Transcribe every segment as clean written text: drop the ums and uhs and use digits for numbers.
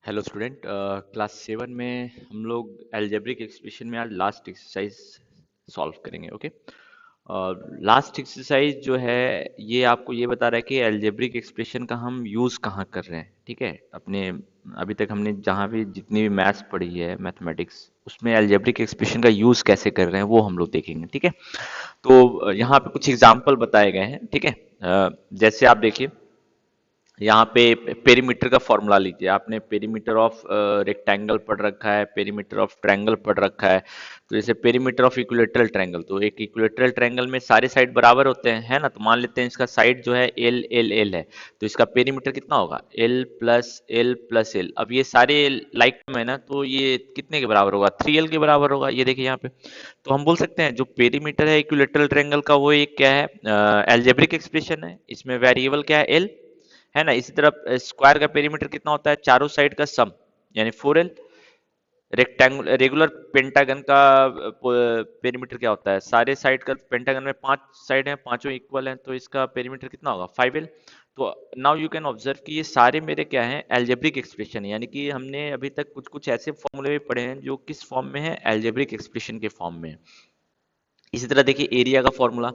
Hello student. Class 7 में हम लोग एल्जेब्रिक एक्सप्रेशन में आज लास्ट एक्सरसाइज सॉल्व करेंगे। ओके। लास्ट एक्सरसाइज जो है ये आपको ये बता रहा है कि एल्जेब्रिक एक्सप्रेशन का हम यूज़ कहाँ कर रहे हैं। ठीक है, अपने अभी तक हमने जहाँ भी जितनी भी मैथ्स पढ़ी है मैथमेटिक्स उसमें एल्जेब्रिक एक्सप्रेशन का यूज़ कैसे कर रहे हैं वो हम लोग देखेंगे। ठीक है, तो यहाँ पे कुछ एग्जाम्पल बताए गए हैं। ठीक है, जैसे आप देखिए यहाँ पे पेरीमीटर का फॉर्मूला लीजिए। आपने पेरीमीटर ऑफ रेक्टेंगल पढ़ रखा है, पेरीमीटर ऑफ ट्रायंगल पढ़ रखा है। तो जैसे पेरीमीटर ऑफ इक्विलेटरल ट्रायंगल, तो एक इक्विलेटरल ट्रायंगल में सारे साइड बराबर होते हैं, है ना। तो मान लेते हैं इसका साइड जो है एल एल एल है, तो इसका पेरीमीटर कितना होगा, L plus L plus L. अब ये सारे लाइक में है ना, तो ये कितने के बराबर होगा, 3L के बराबर होगा। ये देखिए यहाँ पे, तो हम बोल सकते हैं जो पेरीमीटर है इक्विलेटरल ट्रायंगल का वो एक क्या है, एल्जेब्रिक एक्सप्रेशन है। इसमें वेरिएबल क्या है, एल, है ना। इसी तरह स्क्वायर का पेरीमीटर कितना होता है, चारों साइड का सम, यानी 4L। रेक्टेंगुलर रेगुलर पेंटागन का पेरीमीटर क्या होता है, सारे साइड का, पेंटागन में 5 साइड हैं, पांचों इक्वल हैं, तो इसका पेरीमीटर कितना होगा, 5L। तो नाउ यू कैन ऑब्जर्व कि ये सारे मेरे क्या हैं, एल्जेब्रिक एक्सप्रेशन है। यानी कि हमने अभी तक कुछ कुछ ऐसे फॉर्मूले भी पढ़े हैं जो किस फॉर्म में है, एल्जेब्रिक एक्सप्रेशन के फॉर्म में है। इसी तरह देखिए एरिया का फॉर्मूला,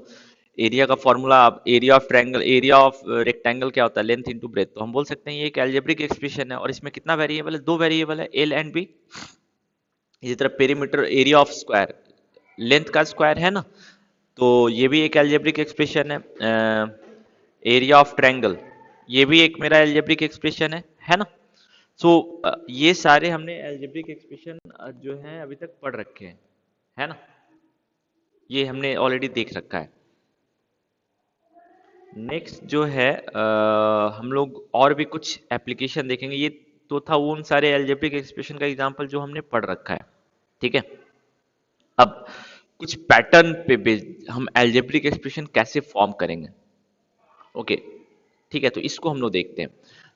एरिया का फॉर्मूला, आप area of triangle, area of rectangle क्या होता है, लेंथ इनटू ब्रेथ। तो हम बोल सकते हैं ये एक एल्जेब्रिक एक्सप्रेशन है और इसमें कितना वेरिएबल है, दो वेरिएबल है, एल एंड बी। इसी तरह perimeter, area of square, length का स्क्वायर है ना, तो ये भी एक एल्जेब्रिक एक्सप्रेशन है। एरिया ऑफ ट्रायंगल, ये भी एक मेरा एल्जेब्रिक एक्सप्रेशन है ना। सो ये सारे हमने एल्जेब्रिक एक्सप्रेशन जो है अभी तक पढ़ रखे हैं, है ना। ये हमने ऑलरेडी देख रखा है। नेक्स्ट जो है हम लोग और भी कुछ एप्लीकेशन देखेंगे। ये तो था वो उन सारे एल्जेब्रिक एक्सप्रेशन का एग्जांपल जो हमने पढ़ रखा है। ठीक है, अब कुछ पैटर्न पे बेस्ड हम एल्जेब्रिक एक्सप्रेशन कैसे फॉर्म करेंगे। ओके, ठीक है, तो इसको हम लोग देखते हैं।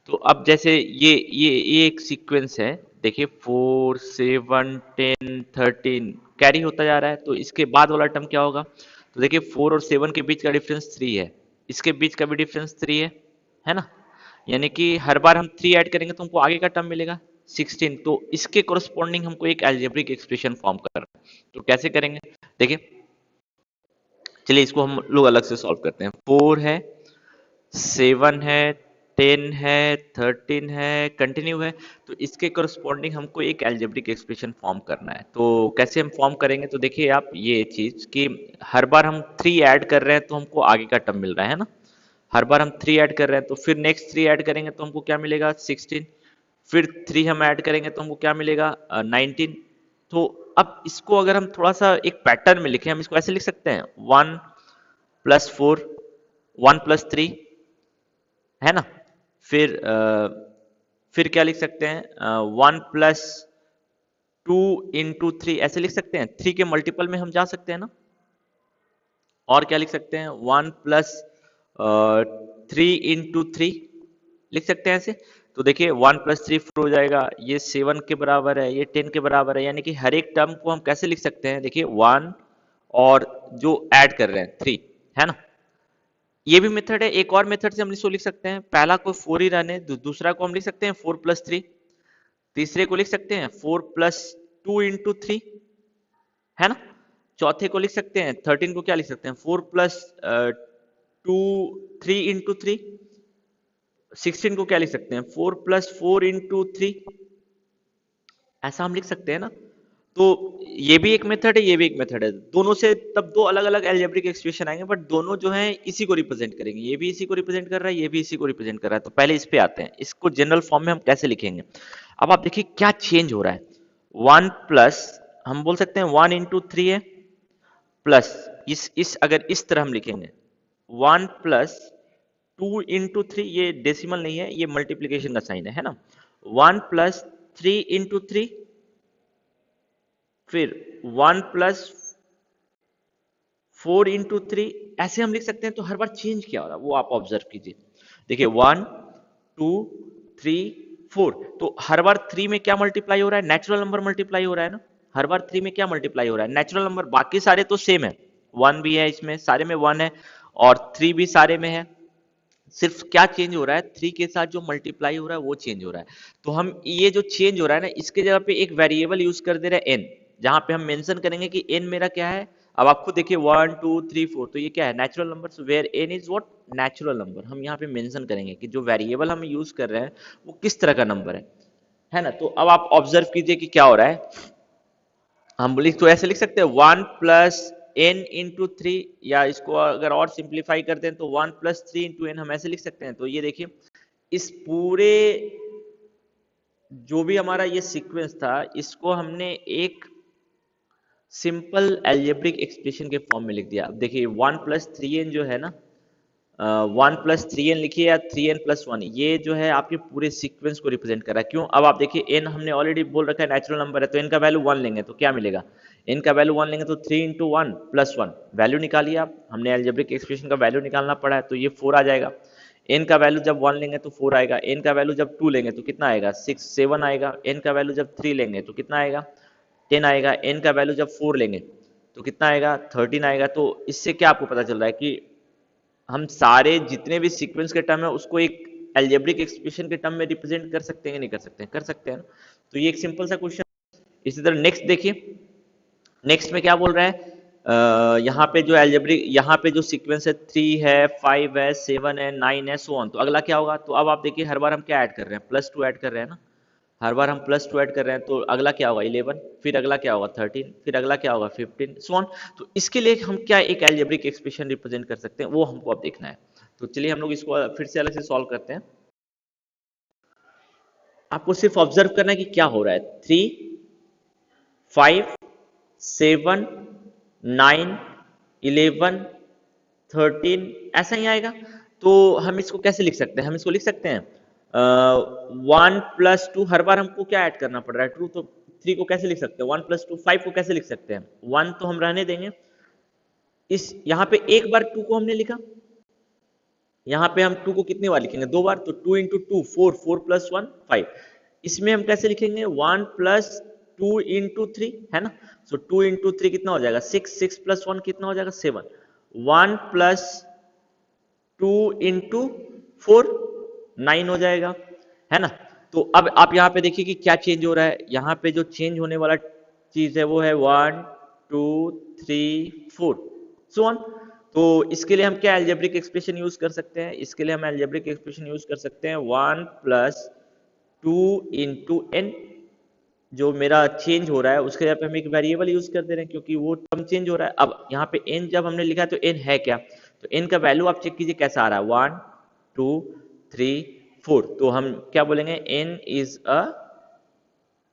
तो अब जैसे ये एक सीक्वेंस है, देखिए 4 7 10 13 कैरी होता जा रहा है, तो इसके बाद वाला टर्म क्या होगा। तो देखिए 4 और 7 के बीच का डिफरेंस 3 है, इसके बीच का भी डिफरेंस 3 है ना। यानी कि हर बार हम 3 ऐड करेंगे तो हमको आगे का टर्म मिलेगा 16। तो इसके कोरस्पॉन्डिंग हमको एक एल्जेब्रिक एक्सप्रेशन फॉर्म करना है। तो कैसे करेंगे, देखिए, चलिए इसको हम लोग अलग से सॉल्व करते हैं। 4 है, 7 है, 10 है, 13 है, कंटिन्यू है। तो इसके करस्पॉन्डिंग हमको एक एल्जेब्रिक एक्सप्रेशन फॉर्म करना है। तो कैसे हम फॉर्म करेंगे, तो देखिए आप ये चीज कि हर बार हम 3 ऐड कर रहे हैं तो हमको आगे का टर्म मिल रहा है ना। हर बार हम 3 ऐड कर रहे हैं तो फिर नेक्स्ट 3 ऐड करेंगे तो हमको क्या मिलेगा, 16। फिर 3 हम ऐड करेंगे तो हमको क्या मिलेगा, 19। तो अब इसको अगर हम थोड़ा सा एक पैटर्न में लिखें, हम इसको ऐसे लिख सकते हैं, 1 प्लस 4, 1 प्लस 3, है ना। फिर फिर क्या लिख सकते हैं, 1 प्लस 2 इंटू 3, ऐसे लिख सकते हैं। 3 के मल्टीपल में हम जा सकते हैं ना। और क्या लिख सकते हैं, 1 प्लस 3 इंटू 3 लिख सकते हैं ऐसे। तो देखिए 1 प्लस 3 4 हो जाएगा, ये 7 के बराबर है, ये 10 के बराबर है। यानी कि हर एक टर्म को हम कैसे लिख सकते हैं, देखिए 1 और जो ऐड कर रहे हैं 3, है ना। ये भी मेथड है। एक और मेथड से हम इसको लिख सकते हैं, पहला को 4 ही रहने, दूसरा को हम लिख सकते हैं 4 प्लस 3, तीसरे को लिख सकते हैं 4 प्लस 2 इंटू 3, है ना। चौथे को लिख सकते हैं, 13 को क्या लिख सकते हैं, 4 प्लस 2 3 इंटू 3। 16 को क्या लिख सकते हैं, 4 प्लस 4 इंटू 3। ऐसा हम लिख सकते हैं ना। तो ये भी एक मेथड है, ये भी एक मेथड है। दोनों से तब दो अलग अलग एल्जेब्रिक एक्सप्रेशन आएंगे, बट दोनों जो है इसी को रिप्रेजेंट करेंगे। ये भी इसी को रिप्रेजेंट कर रहा है, ये भी इसी को रिप्रेजेंट कर रहा है। तो पहले इस पे आते हैं, इसको जनरल फॉर्म में हम कैसे लिखेंगे। अब आप देखिए क्या चेंज हो रहा है। 1 प्लस, हम बोल सकते हैं 1 इंटू 3 है, प्लस इस अगर इस तरह हम लिखेंगे 1 प्लस 2 इंटू 3, ये डेसिमल नहीं है, ये मल्टीप्लीकेशन का साइन है ना। 1 प्लस 3 इंटू 3, फिर 1 प्लस 4 इंटू 3, ऐसे हम लिख सकते हैं। तो हर बार चेंज क्या हो रहा है वो आप ऑब्जर्व कीजिए। देखिए 1 2 3 4, तो हर बार 3 में क्या मल्टीप्लाई हो रहा है, नेचुरल नंबर मल्टीप्लाई हो रहा है ना। हर बार 3 में क्या मल्टीप्लाई हो रहा है, नेचुरल नंबर। बाकी सारे तो सेम है, 1 भी है इसमें, सारे में 1 है, और 3 भी सारे में है, सिर्फ क्या चेंज हो रहा है, 3 के साथ जो मल्टीप्लाई हो रहा है वो चेंज हो रहा है। तो हम ये जो चेंज हो रहा है ना, इसके जगह पे एक वेरिएबल यूज कर दे रहे हैं n, जहां पे हम मेंशन करेंगे कि n मेरा क्या है। अब आप खुद देखिए 1 2 3 4, तो ये क्या है, natural number, where n is what, natural number. हम यहाँ पे मेंशन करेंगे कि जो वेरिएबल हम यूज कर रहे हैं वो किस तरह का नंबर है ना। तो अब आप ऑब्जर्व कीजिए कि क्या हो रहा है। हम बोले तो ऐसे लिख सकते हैं 1 + n × 3, या इसको अगर और सिंप्लीफाई करते हैं तो 1 + 3 × n, हम ऐसे लिख सकते हैं। तो ये देखिए, इस पूरे जो भी हमारा ये सीक्वेंस था, इसको हमने एक सिंपल एल्जेब्रिक एक्सप्रेशन के फॉर्म में लिख दिया। अब देखिए 1 + 3n जो है ना, 1 + 3n लिखिए या 3n + 1, ये जो है आपके पूरे सीक्वेंस को रिप्रेजेंट कर रहा है। क्यों, अब आप देखिए n हमने ऑलरेडी बोल रखा है नेचुरल नंबर है, तो n का वैल्यू 1 लेंगे तो क्या मिलेगा, n का वैल्यू 1 लेंगे तो 3 × 1 + 1 वैल्यू निकालिए आप। हमने एल्जेब्रिक एक्सप्रेशन का वैल्यू निकालना पड़ा है, तो ये 4 आ जाएगा। n का वैल्यू जब 1 लेंगे तो 4 आएगा, n का वैल्यू जब 2 लेंगे तो कितना आएगा, 6 7 आएगा, n का वैल्यू जब 3 लेंगे तो कितना आएगा, 10 आएगा, n का वैल्यू जब 4 लेंगे तो कितना आएगा, 13 आएगा। तो इससे क्या आपको पता चल रहा है कि हम सारे जितने भी सीक्वेंस के टर्म है उसको एक एल्जेब्रिक एक्सप्रेशन के टर्म में रिप्रेजेंट कर सकते हैं, नहीं कर सकते हैं, कर सकते हैं ना। तो ये एक सिंपल सा क्वेश्चन। इसी तरह नेक्स्ट देखिए, नेक्स्ट में क्या बोल रहा है, यहाँ पे जो एल्जेब्रिक, यहाँ पे जो सीक्वेंस है 3 है, 5 है, 7 है, 9 है, सो ऑन। तो अगला क्या होगा, तो अब आप देखिए हर बार हम क्या ऐड कर रहे हैं, +2 ऐड कर रहे हैं ना, हर बार हम +2 ऐड कर रहे हैं। तो अगला क्या होगा 11, फिर अगला क्या होगा 13, फिर अगला क्या होगा 15, सो ऑन। तो इसके लिए हम क्या एक एल्जेब्रिक एक्सप्रेशन रिप्रेजेंट कर सकते हैं, वो हमको अब देखना है। तो चलिए हम लोग इसको फिर से अलग से सॉल्व करते हैं। आपको सिर्फ ऑब्जर्व करना है कि क्या हो रहा है, 3 5 7 9 11 13 ऐसा ही आएगा। तो हम इसको कैसे लिख सकते हैं, हम इसको लिख सकते हैं 1 + 2, हर बार हमको क्या ऐड करना पड़ रहा है, ट्रू। तो 3 को कैसे लिख सकते हैं, 1 + 2 5 को कैसे लिख सकते हैं, 1 तो हम रहने देंगे। इस यहाँ पे एक बार 2 को हमने लिखा, यहाँ पे हम 2 को कितनी बार लिखेंगे, 2 बार। तो 2 × 2 4, 4 + 1 5। इसमें हम कैसे लिखेंगे, 1 + 2 × 3 है ना। सो 2 × 3 कितना हो जाएगा 6, 6 + 1 कितना हो जाएगा 7, 1 + 2 × 4 9 हो जाएगा, है ना। तो अब आप यहाँ पे देखिए कि क्या चेंज हो रहा है, यहाँ पे जो चेंज होने वाला चीज है वो है 1 2 3 4, सो ऑन। तो इसके लिए हम क्या एल्जेब्रिक एक्सप्रेशन यूज कर सकते हैं, इसके लिए हम एल्जेब्रिक एक्सप्रेशन यूज कर सकते हैं 1 + 2 × n। जो मेरा चेंज हो रहा है उसके जगह पे हम एक वेरिएबल यूज कर दे रहे हैं, क्योंकि वो टर्म चेंज हो रहा है। अब यहाँ पे n जब हमने लिखा है तो n है क्या, तो n का वैल्यू आप चेक कीजिए कैसा आ रहा है, 1 2 3 4। तो हम क्या बोलेंगे, n is a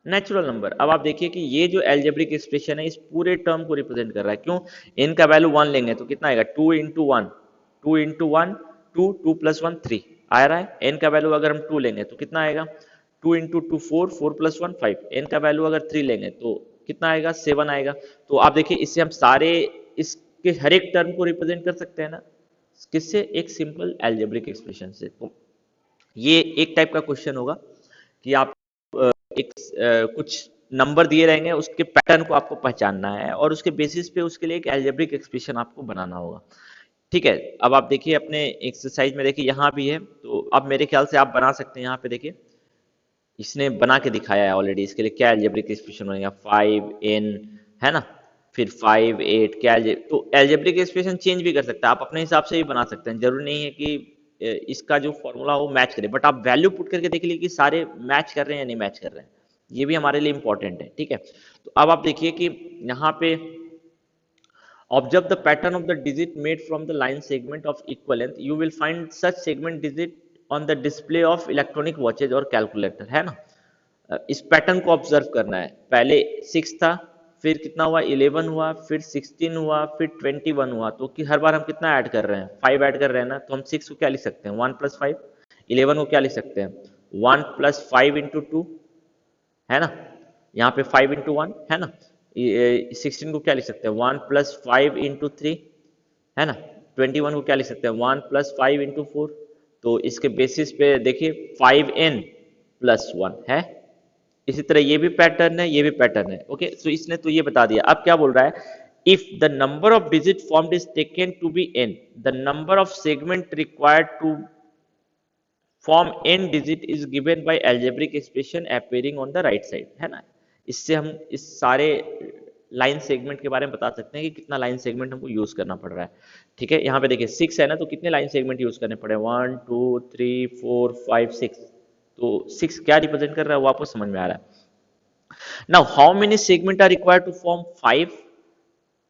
natural number. अब आप देखिए कि ये जो एल्जेब्रिक एक्सप्रेशन है इस पूरे टर्म को रिप्रेजेंट कर रहा है। क्यों, n का वैल्यू 1 लेंगे तो कितना आएगा, 2 × 1, 2 × 1 2, 2 + 1 3 आ रहा है। n का वैल्यू अगर हम 2 लेंगे तो कितना आएगा, 2 × 2 4, 4 + 1 5। n का वैल्यू अगर 3 लेंगे तो कितना आएगा 7 आएगा। तो आप देखिए इससे हम सारे इसके हर एक टर्म को रिप्रेजेंट कर सकते हैं ना, किससे, एक सिंपल एल्जेब्रिक एक्सप्रेशन से। तो ये एक टाइप का क्वेश्चन होगा कि आप एक कुछ नंबर दिए रहेंगे, उसके पैटर्न को आपको पहचानना है और उसके बेसिस पे उसके लिए एक एल्जेब्रिक एक्सप्रेशन आपको बनाना होगा। ठीक है, अब आप देखिए अपने एक्सरसाइज में देखिए यहाँ भी है, तो अब मेरे ख्याल से आप बना सकते हैं। यहाँ पे देखिए इसने बना के दिखाया है ऑलरेडी, इसके लिए क्या एल्जेब्रिक एक्सप्रेशन बनेगा, 5n है ना, फिर 5 8 क्या तो एल्जेब्रिक एक्सप्रेशन चेंज भी कर सकते हैं आप, अपने हिसाब से भी बना सकते हैं। जरूरी नहीं है कि इसका जो फॉर्मूला हो मैच करे, बट आप वैल्यू पुट करके देख लीजिए कि सारे मैच कर रहे हैं या नहीं मैच कर रहे हैं, ये भी हमारे लिए इंपॉर्टेंट है। ठीक है, तो अब आप देखिए कि यहाँ पे observe the pattern of the digit made from the line segment of equal length. You will find such segment digit on the display of electronic watches और calculator, है ना। इस पैटर्न को ऑब्जर्व करना है, पहले 6 था, फिर कितना हुआ 11 हुआ, फिर 16 हुआ, फिर 21 हुआ। तो कि हर बार हम कितना ऐड कर रहे हैं, 5 ऐड कर रहे हैं ना। तो हम 6 को क्या लिख सकते हैं, 1 + 5। 11 को क्या लिख सकते हैं, 1 + 5 × 2 है ना, यहाँ पे 5 × 1 है ना। 16 को क्या लिख सकते हैं, 1 + 5 × 3 है ना। 21 को क्या लिख सकते हैं, 1 + 5 × 4। तो इसके बेसिस पे देखिए 5n + 1 है। इसी तरह ये भी पैटर्न है, ये भी पैटर्न है। ओके, तो इसने तो ये बता दिया। अब क्या बोल रहा है, if the number of digit formed is taken to be n, the number of segment required to form n digit is given by algebraic expression appearing on the right side, है ना। इससे हम इस सारे लाइन सेगमेंट के बारे में बता सकते हैं कि कितना लाइन सेगमेंट हमको यूज करना पड़ रहा है। ठीक है, यहाँ पे देखिए 6 है ना, तो कितने लाइन सेगमेंट यूज करने पड़े, 1 2 3 4 5 6। तो 6 क्या रिप्रेजेंट कर रहा है वो आपको समझ में आ रहा है। Now how many segment are required to form 5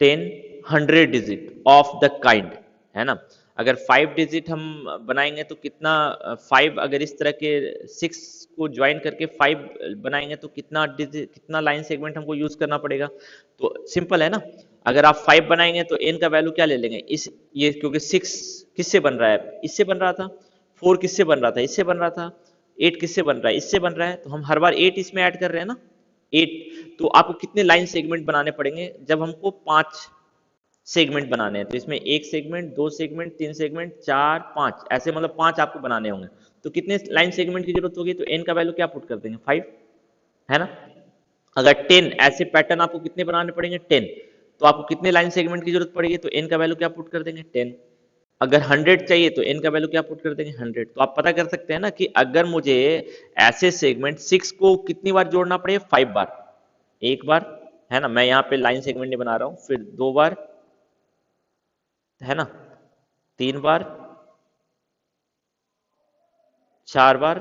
10 100 digit of the kind, है ना। अगर 5 डिजिट हम बनाएंगे तो कितना, 5 अगर इस तरह के 6 को ज्वाइन करके 5 बनाएंगे तो कितना डिजिट, कितना लाइन सेगमेंट हमको यूज करना पड़ेगा। तो सिंपल है ना, अगर आप 5 बनाएंगे तो n का वैल्यू क्या ले लेंगे, इस ये क्योंकि 6 किससे बन रहा है, इससे बन रहा था, 4 किससे बन रहा था, इससे बन रहा था, 8 किससे बन रहा है, इससे बन रहा है, तो हम हर बार 8 इसमें ऐड कर रहे हैं ना, 8। तो आपको कितने लाइन सेगमेंट बनाने पड़ेंगे, जब हमको 5 सेगमेंट बनाने हैं तो इसमें 1 सेगमेंट, 2 सेगमेंट, 3 सेगमेंट, 4 5, ऐसे मतलब 5 आपको बनाने होंगे। तो कितने लाइन सेगमेंट की जरूरत होगी, तो n का वैल्यू क्या पुट कर देंगे, 5, है ना। अगर 10 ऐसे पैटर्न आपको कितने बनाने पड़ेंगे, 10, तो आपको कितने लाइन सेगमेंट की जरूरत पड़ेगी, तो n का वैल्यू क्या पुट कर देंगे, 10। अगर 100 चाहिए तो n का वैल्यू क्या पुट कर देंगे, 100। तो आप पता कर सकते हैं ना कि अगर मुझे ऐसे सेगमेंट 6 को कितनी बार जोड़ना पड़ेगा, 5 बार, एक बार, है ना, मैं यहाँ पे लाइन सेगमेंट नहीं बना रहा हूँ, फिर 2 बार, है ना, 3 बार, 4 बार,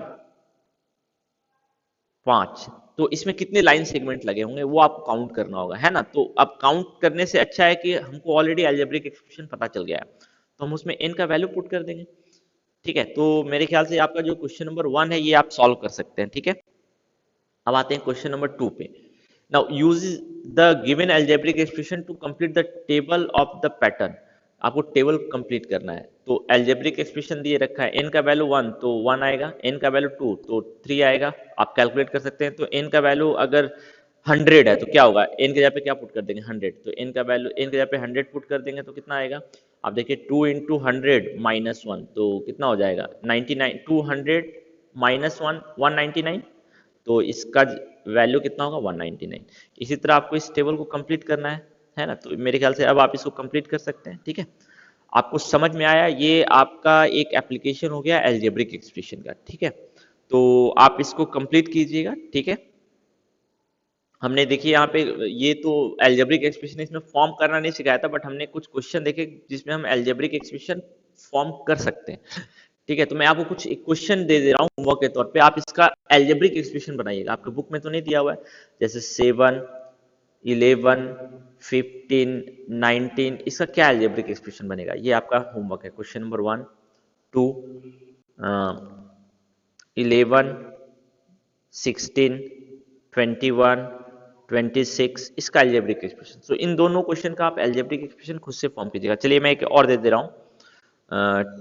5। तो इसमें कितने लाइन सेगमेंट लगे होंगे वो आपको काउंट करना होगा, है ना। तो अब काउंट करने से अच्छा है कि हमको ऑलरेडी अलजेब्रिक एक्सप्रेशन पता चल गया है, तो हम उसमें n का वैल्यू पुट कर देंगे। ठीक है, तो मेरे ख्याल से आपका जो क्वेश्चन नंबर 1 है ये आप सॉल्व कर सकते हैं। ठीक है, अब आते हैं क्वेश्चन नंबर 2 पे। Now use the given algebraic expression to complete the table of the pattern. आपको टेबल कंप्लीट करना है, तो अलजेब्रिक एक्सप्रेशन दिए रखा है, n का वैल्यू 1 तो 1 आएगा, n का वैल्यू 2 तो 3 आएगा। आप कैलकुलेट कर सकते हैं, तो n का वैल्यू अगर 100 है तो क्या होगा, n के जगह पे क्या पुट कर देंगे, 100। तो n का वैल्यू, n के जगह पे 100 पुट कर देंगे तो कितना आएगा, आप देखिए 2 इंटू 100 माइनस 1 तो कितना हो जाएगा, 99, 200 माइनस 1 199। तो इसका वैल्यू कितना होगा, 199। इसी तरह आपको इस टेबल को कंप्लीट करना है ना। तो मेरे ख्याल से अब आप इसको कंप्लीट कर सकते हैं। ठीक है, आपको समझ में आया, ये आपका एक एप्लीकेशन हो गया अलजेब्रिक एक्सप्रेशन का। ठीक है, तो आप इसको कंप्लीट कीजिएगा। ठीक है, हमने देखिए यहाँ पे, ये तो अलजेब्रिक एक्सप्रेशन इसमें फॉर्म करना नहीं सिखाया था, बट हमने कुछ क्वेश्चन देखे जिसमें हम अलजेब्रिक एक्सप्रेशन फॉर्म कर सकते हैं। ठीक है, तो मैं आपको कुछ एक क्वेश्चन दे दे रहा हूँ होमवर्क के तौर पे, आप इसका अलजेब्रिक एक्सप्रेशन बनाइएगा। आपके बुक में तो नहीं दिया हुआ है, जैसे 7 11 15 19, इसका क्या अलजेब्रिक एक्सप्रेशन बनेगा, ये आपका होमवर्क है। क्वेश्चन नंबर 1 2 11 16 21 26, इसका अलजेब्रिक एक्सप्रेशन। सो इन दोनों क्वेश्चन का आप अलजेब्रिक एक्सप्रेशन खुद से फॉर्म कीजिएगा। चलिए मैं एक और दे दे रहा हूँ,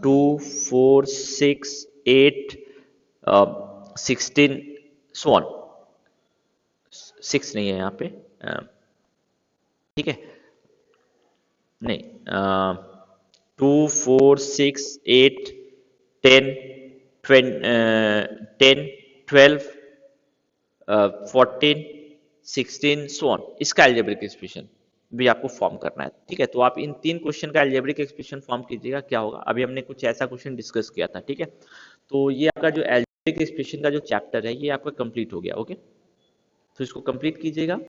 2 4 6 8 16 सो ऑन, 6 नहीं है यहाँ पे, ठीक है, नहीं, 2 4 6 8 10 10 12 14 16 सो ऑन, इसका अलजेब्रिक एक्सप्रेशन भी आपको फॉर्म करना है। ठीक है, तो आप इन 3 क्वेश्चन का अलजेब्रिक एक्सप्रेशन फॉर्म कीजिएगा, क्या होगा। अभी हमने कुछ ऐसा क्वेश्चन डिस्कस किया था। ठीक है, तो ये आपका जो अलजेब्रिक एक्सप्रेशन का जो चैप्टर है ये आपका कंप्लीट हो गया। ओके, तो इसको कंप्लीट कीजिएगा।